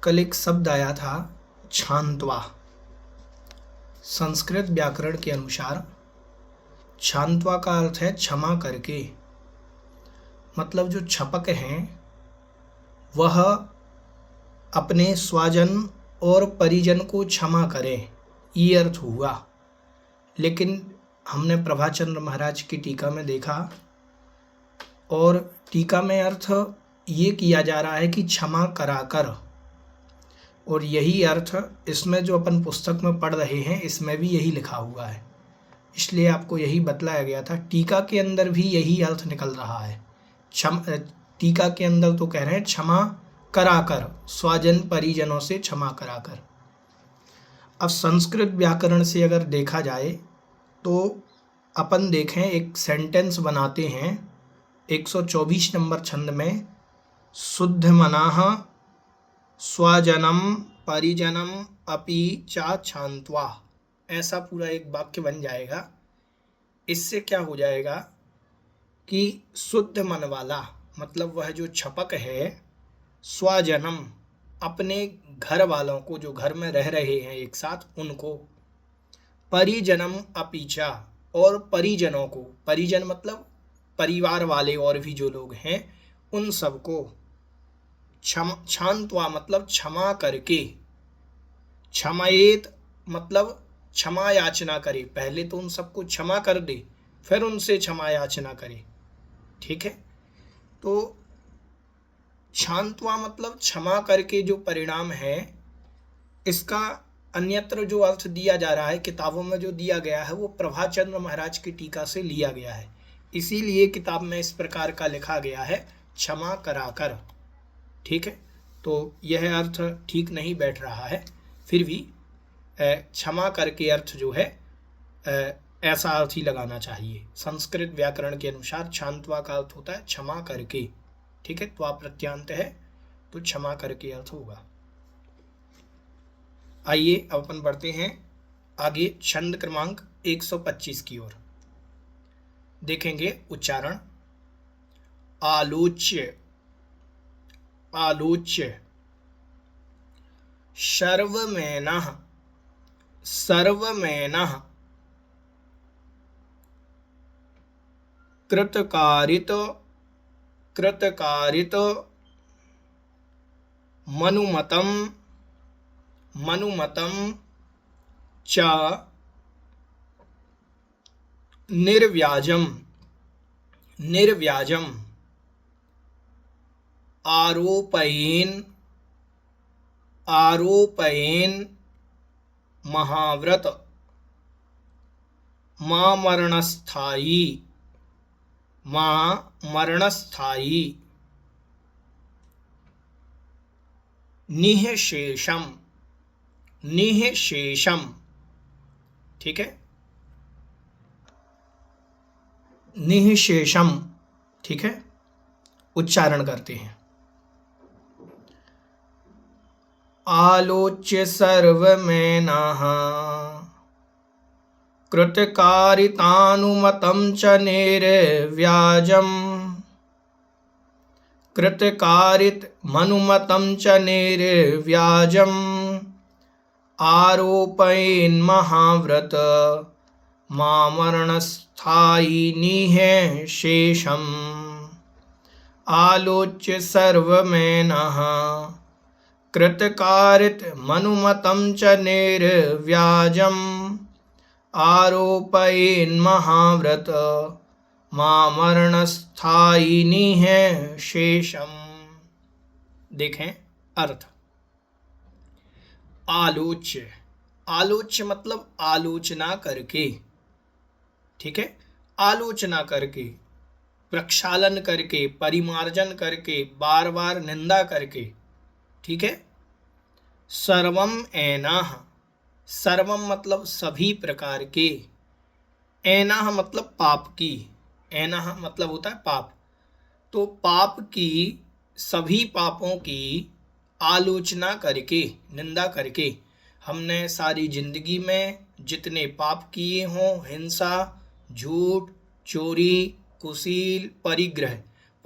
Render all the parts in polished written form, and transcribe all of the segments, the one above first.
कल एक शब्द आया था क्षांत्वा। संस्कृत व्याकरण के अनुसार क्षांत्वा का अर्थ है क्षमा करके। मतलब जो क्षपक हैं वह अपने स्वजन और परिजन को क्षमा करें, ये अर्थ हुआ। लेकिन हमने प्रभाचंद्र महाराज की टीका में देखा और टीका में अर्थ ये किया जा रहा है कि क्षमा कराकर, और यही अर्थ इसमें जो अपन पुस्तक में पढ़ रहे हैं इसमें भी यही लिखा हुआ है, इसलिए आपको यही बतलाया गया था। टीका के अंदर भी यही अर्थ निकल रहा है। टीका के अंदर तो कह रहे हैं क्षमा कराकर, स्वजन परिजनों से क्षमा कराकर। अब संस्कृत व्याकरण से अगर देखा जाए तो अपन देखें, एक सेंटेंस बनाते हैं 124 नंबर छंद में, शुद्ध मनाः स्वजनम परिजनम अपि च क्षांत्वा, ऐसा पूरा एक वाक्य बन जाएगा। इससे क्या हो जाएगा कि शुद्ध मन वाला, मतलब वह जो क्षपक है, स्वजनम अपने घर वालों को, जो घर में रह रहे हैं एक साथ, उनको, परिजनम अपि च, और परिजनों को, परिजन मतलब परिवार वाले और भी जो लोग हैं उन सबको, क्षांत्वा मतलब क्षमा करके, क्षमयेत मतलब क्षमा याचना करे, पहले तो उन सबको क्षमा कर दे फिर उनसे क्षमा याचना करे। ठीक है, तो क्षांत्वा मतलब क्षमा करके जो परिणाम है, इसका अन्यत्र जो अर्थ दिया जा रहा है किताबों में, जो दिया गया है वो प्रभाचंद्र महाराज की टीका से लिया गया है। इसीलिए किताब में इस प्रकार का लिखा गया है, क्षमा कराकर। ठीक है, तो यह अर्थ ठीक नहीं बैठ रहा है। फिर भी क्षमा करके अर्थ जो है ऐसा अर्थ ही लगाना चाहिए। संस्कृत व्याकरण के अनुसार क्षांत्वा का अर्थ होता है क्षमा करके। ठीक है, त्वा प्रत्यांत है तो क्षमा करके अर्थ होगा। आइए अब अपन बढ़ते हैं आगे छंद क्रमांक 125 की ओर। देखेंगे उच्चारण। आलोच्य, आलोच्य, सर्वमेनः, सर्वमेनः, कृतकारित, कृतकारित, मनुमतम, मनुमतम च, निर्व्याजम, निर्व्याजम, आरोपयेन, आरोपयेन, महाव्रत, मामरणस्थायी, मामरणस्थायी, निःशेषम, निःशेषम। ठीक है, निःशेषम। ठीक है, उच्चारण करते हैं। आलोच्य सर्वमेनः कृतकारितानुमतं च निर्व्याजम्, कृतकारित मनुमतं च निर्व्याजम्, आरोपयेन् महाव्रत, मामरणस्थायी निःशेषम्। आलोच्य सर्वमेनः कृतकारित मनुमतं च निर्व्याजम्, आरोपयेन् महाव्रत, मामरणस्थायी निःशेषम्। देखें अर्थ। आलोच्य, आलोच्य मतलब आलोचना करके। ठीक है, आलोचना करके, प्रक्षालन करके, परिमार्जन करके, बार बार निंदा करके। ठीक है, सर्वम एनाह, सर्वम मतलब सभी प्रकार के, एनाह मतलब पाप की, एनाह मतलब होता है पाप, तो पाप की, सभी पापों की आलोचना करके, निंदा करके। हमने सारी जिंदगी में जितने पाप किए हों, हिंसा, झूठ, चोरी, कुशील, परिग्रह,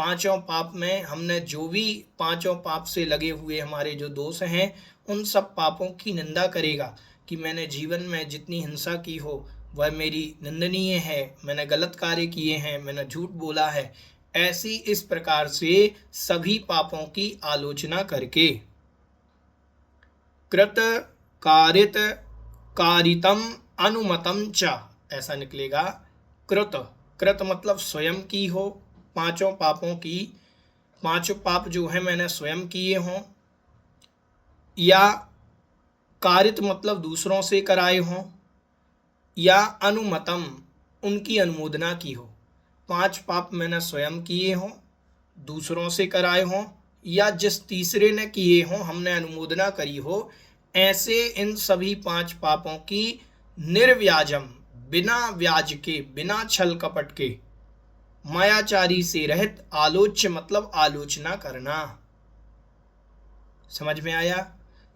पांचों पाप में हमने जो भी पांचों पाप से लगे हुए हमारे जो दोष हैं उन सब पापों की निंदा करेगा कि मैंने जीवन में जितनी हिंसा की हो वह मेरी निंदनीय है, मैंने गलत कार्य किए हैं, मैंने झूठ बोला है, ऐसी इस प्रकार से सभी पापों की आलोचना करके कृत कारित कारितम अनुमतम च, ऐसा निकलेगा। कृत कृत मतलब स्वयं की हो, पांचों पापों की, पांचों पाप जो है मैंने स्वयं किए हों, या कारित मतलब दूसरों से कराए हों, या अनुमतम उनकी अनुमोदना की हो। पांच पाप मैंने स्वयं किए हों, दूसरों से कराए हों, या जिस तीसरे ने किए हों हमने अनुमोदना करी हो, ऐसे इन सभी पांच पापों की निर्व्याजम बिना व्याज के, बिना छल कपट के, मायाचारी से रहित आलोच्य मतलब आलोचना करना। समझ में आया?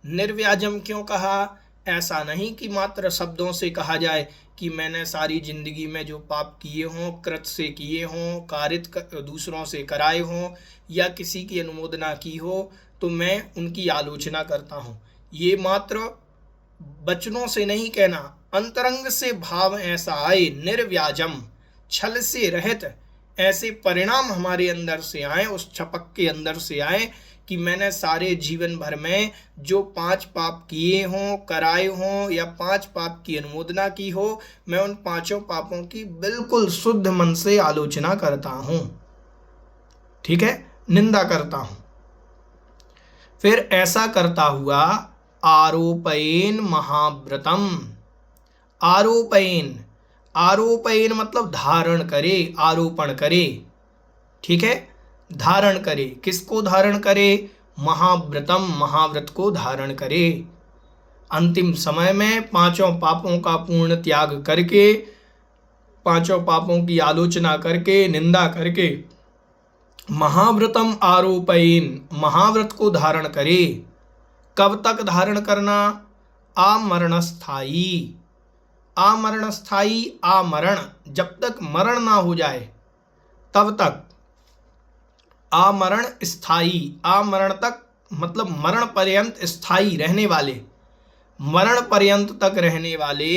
निर्व्याजम क्यों कहा? ऐसा नहीं कि मात्र शब्दों से कहा जाए कि मैंने सारी जिंदगी में जो पाप किए हों, कृत से किए हों, कारित दूसरों से कराए हों, या किसी की अनुमोदना की हो, तो मैं उनकी आलोचना करता हूँ। ये मात्र वचनों से नहीं कहना, अंतरंग से भाव ऐसा आए, निर्व्याजम छल से रहित ऐसे परिणाम हमारे अंदर से आए, उस छपक के अंदर से आए कि मैंने सारे जीवन भर में जो पांच पाप किए हों, कराए हों, या पांच पाप की अनुमोदना की हो, मैं उन पांचों पापों की बिल्कुल शुद्ध मन से आलोचना करता हूं। ठीक है, निंदा करता हूं। फिर ऐसा करता हुआ आरोपयेन महाव्रतम, आरोपयेन, आरोपयेन मतलब धारण करे, आरोपण करे। ठीक है, धारण करे। किसको धारण करे? महाव्रतम, महाव्रत को धारण करे। अंतिम समय में पांचों पापों का पूर्ण त्याग करके, पांचों पापों की आलोचना करके, निंदा करके, महाव्रतम आरोपयेन, महाव्रत को धारण करे। कब तक धारण करना? आमरणस्थायी, आमरणस्थायी, आमरण जब तक मरण ना हो जाए तब तक। आमरण स्थायी, आमरण तक मतलब मरण पर्यंत स्थायी रहने वाले, मरण पर्यंत तक रहने वाले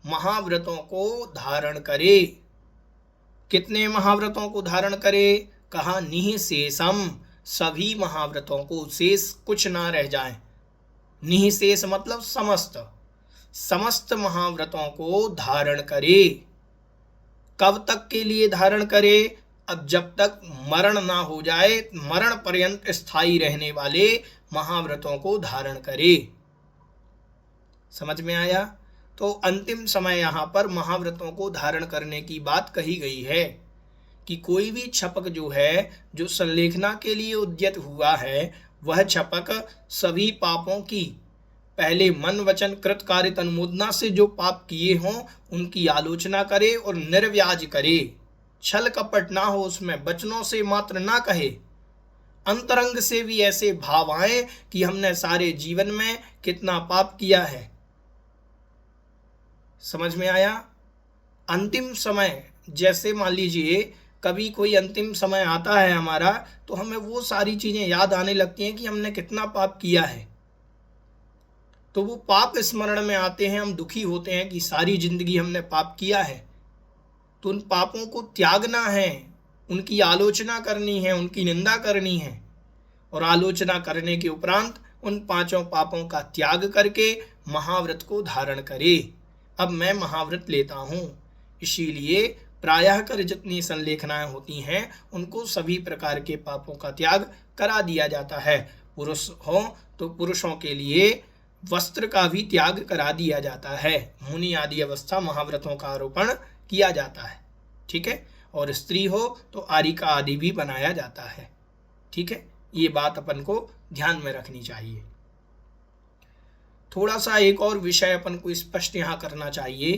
महाव्रतों को धारण करे। कितने महाव्रतों को धारण करे? कहा निःशेषम, सभी महाव्रतों को, शेष कुछ ना रह जाए। निःशेष मतलब समस्त, समस्त महाव्रतों को धारण करे। कब तक के लिए धारण करे? अब जब तक मरण ना हो जाए, मरण पर्यंत स्थायी रहने वाले महाव्रतों को धारण करे। समझ में आया? तो अंतिम समय यहाँ पर महाव्रतों को धारण करने की बात कही गई है कि कोई भी छपक जो है, जो संलेखना के लिए उद्यत हुआ है, वह छपक सभी पापों की पहले मन वचन कृत कारित अनुमोदना से जो पाप किए हों उनकी आलोचना करे और निर्व्याज करे। छल कपट ना हो उसमें, वचनों से मात्र ना कहे, अंतरंग से भी ऐसे भाव आए कि हमने सारे जीवन में कितना पाप किया है। समझ में आया? अंतिम समय, जैसे मान लीजिए कभी कोई अंतिम समय आता है हमारा, तो हमें वो सारी चीजें याद आने लगती हैं कि हमने कितना पाप किया है। तो वो पाप स्मरण में आते हैं, हम दुखी होते हैं कि सारी जिंदगी हमने पाप किया है। तो उन पापों को त्यागना है, उनकी आलोचना करनी है, उनकी निंदा करनी है, और आलोचना करने के उपरांत उन पांचों पापों का त्याग करके महाव्रत को धारण करे। अब मैं महाव्रत लेता हूँ, इसीलिए प्रायः कर जितनी संलेखनाएं होती हैं उनको सभी प्रकार के पापों का त्याग करा दिया जाता है। पुरुष हो तो पुरुषों के लिए वस्त्र का भी त्याग करा दिया जाता है, मुनि आदि अवस्था महाव्रतों का आरोपण किया जाता है। ठीक है, और स्त्री हो तो आरिका आदि भी बनाया जाता है। ठीक है, ये बात अपन को ध्यान में रखनी चाहिए। थोड़ा सा एक और विषय अपन को स्पष्ट यहाँ करना चाहिए।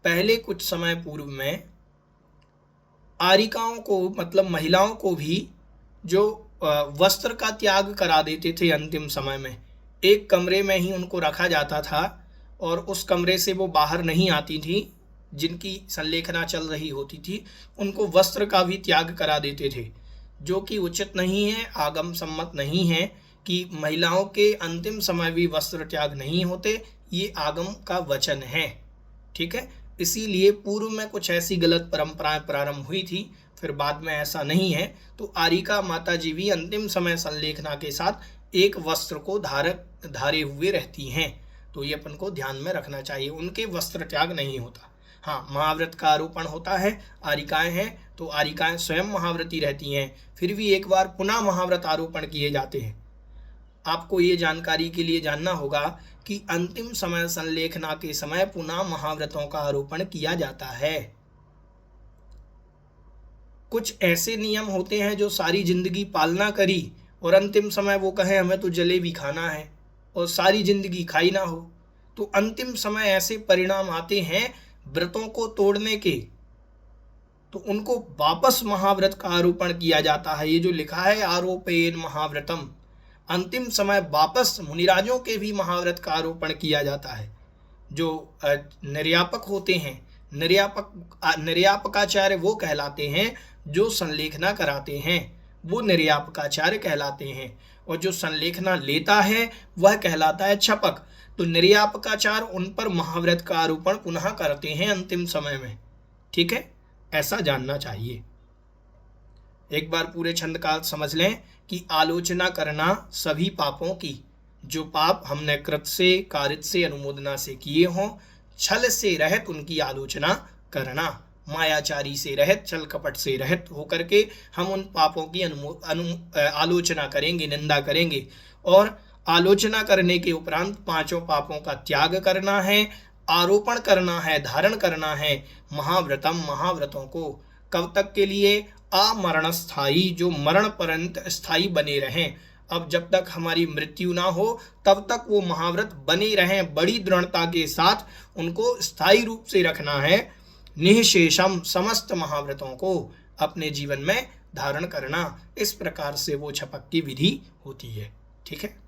पहले कुछ समय पूर्व में आरिकाओं को मतलब महिलाओं को भी जो वस्त्र का त्याग करा देते थे अंतिम समय में, एक कमरे में ही उनको रखा जाता था और उस कमरे से वो बाहर नहीं आती थी। जिनकी संलेखना चल रही होती थी उनको वस्त्र का भी त्याग करा देते थे। जो कि उचित नहीं है, आगम सम्मत नहीं है कि महिलाओं के अंतिम समय भी वस्त्र त्याग नहीं होते, ये आगम का वचन है। ठीक है, इसीलिए पूर्व में कुछ ऐसी गलत परंपराएं प्रारंभ हुई थी, फिर बाद में ऐसा नहीं है। तो आरिका माता जी भी अंतिम समय संलेखना के साथ एक वस्त्र को धारे हुए रहती हैं। तो ये अपन को ध्यान में रखना चाहिए, उनके वस्त्र त्याग नहीं होता। हाँ, महाव्रत का आरोपण होता है, आरिकाएं हैं तो आरिकाएं स्वयं महाव्रती रहती हैं, फिर भी एक बार पुनः महाव्रत आरोपण किए जाते हैं। आपको ये जानकारी के लिए जानना होगा कि अंतिम समय संलेखना के समय पुनः महाव्रतों का आरोपण किया जाता है। कुछ ऐसे नियम होते हैं जो सारी जिंदगी पालना करी और अंतिम समय वो कहें हमें तो जलेबी खाना है और सारी जिंदगी खाई ना हो, तो अंतिम समय ऐसे परिणाम आते हैं व्रतों को तोड़ने के, तो उनको वापस महाव्रत का आरोपण किया जाता है। ये जो लिखा है आरोपेन महाव्रतम, अंतिम समय वापस मुनिराजों के भी महाव्रत का आरोपण किया जाता है। जो निर्यापक होते हैं, निर्यापकाचार्य वो कहलाते हैं, जो संलेखना कराते हैं वो निर्यापकाचार्य कहलाते हैं, और जो संलेखना लेता है वह कहलाता है छपक। तो निर्यापकाचार्य उन पर महाव्रत का आरोपण पुनः करते हैं अंतिम समय में। ठीक है, ऐसा जानना चाहिए। एक बार पूरे छंद का समझ लें कि आलोचना करना सभी पापों की, जो पाप हमने कृत से, कारित से, अनुमोदना से किए हों, छल से रहित उनकी आलोचना करना। मायाचारी से रहित, छल कपट से रहित होकर के हम उन पापों की आलोचना करेंगे, निंदा करेंगे। और आलोचना करने के उपरांत पांचों पापों का त्याग करना है, आरोपण करना है, धारण करना है महाव्रतम, महाव्रतों को। कब तक के लिए? अमरण स्थायी, जो मरण पर्यंत स्थायी बने रहें। अब जब तक हमारी मृत्यु ना हो तब तक वो महाव्रत बने रहें, बड़ी दृढ़ता के साथ उनको स्थायी रूप से रखना है। निःशेषम, समस्त महाव्रतों को अपने जीवन में धारण करना, इस प्रकार से वो छपक की विधि होती है। ठीक है।